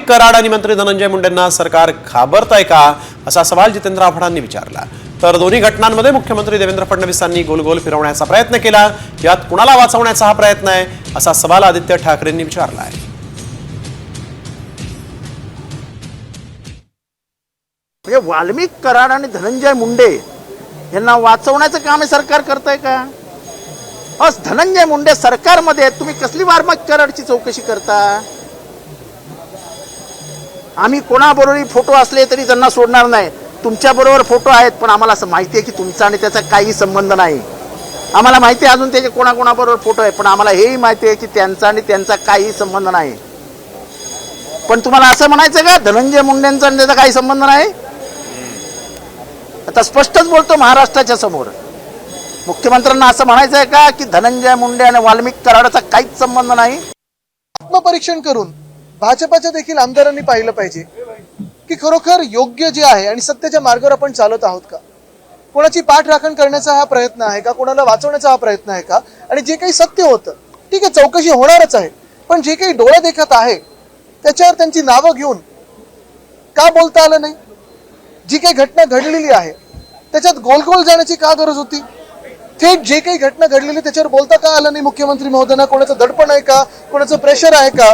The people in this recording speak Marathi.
वाल्मिक कराड आणि मंत्री धनंजय मुंडेंना सरकार घाबरतंय का, असा सवाल जितेंद्र आव्हाडांनी विचारला. तर दोन्ही घटनांमध्ये मुख्यमंत्री देवेंद्र फडणवीसांनी गोल फिरवण्याचा प्रयत्न केला. यात कुणाला वाचवण्याचा हा प्रयत्न आहे, असा सवाल आदित्य ठाकरेंनी विचारला आहे. म्हणजे वाल्मिक कराड आणि धनंजय मुंडे यांना वाचवण्याचं काम हे सरकार करतंय का? धनंजय मुंडे सरकारमध्ये तुम्ही कसली वाल्मिक कराडची चौकशी करता? आम्ही कोणाबरोबर फोटो असले तरी त्यांना सोडणार नाही. तुमच्या बरोबर फोटो आहेत, पण आम्हाला असं माहिती आहे की तुमचा आणि त्याचा काही संबंध नाही. आम्हाला माहिती आहे अजून त्याचे कोणाकोणाबरोबर फोटो आहे, पण आम्हाला हेही माहिती आहे की त्यांचा आणि त्यांचा काही संबंध नाही. पण तुम्हाला असं म्हणायचं का धनंजय मुंडेंचा आणि त्याचा काही संबंध नाही? आता स्पष्टच बोलतो महाराष्ट्राच्या समोर. मुख्यमंत्र्यांना असं म्हणायचं आहे का की धनंजय मुंडे आणि वाल्मिक कराडाचा काहीच संबंध नाही? आत्मपरीक्षण करून भाजपाच्या देखील आमदारांनी पाहिलं पाहिजे की खरोखर योग्य जे आहे आणि सत्याच्या मार्गावर आपण चालत आहोत का. कोणाची पाठराखण करण्याचा हा प्रयत्न आहे का, कोणाला वाचवण्याचा हा प्रयत्न आहे का. आणि जे काही सत्य होतं ठीक आहे, चौकशी होणारच आहे, पण जे काही डोळा देखत आहे त्याच्यावर त्यांची नावं घेऊन का बोलता आलं नाही? जी काही घटना घडलेली आहे त्याच्यात गोल जाण्याची का गरज होती? थेट जे काही घटना घडलेली त्याच्यावर बोलता का आलं नाही मुख्यमंत्री महोदयांना? कोणाचं दडपण आहे का, कोणाचं प्रेशर आहे का?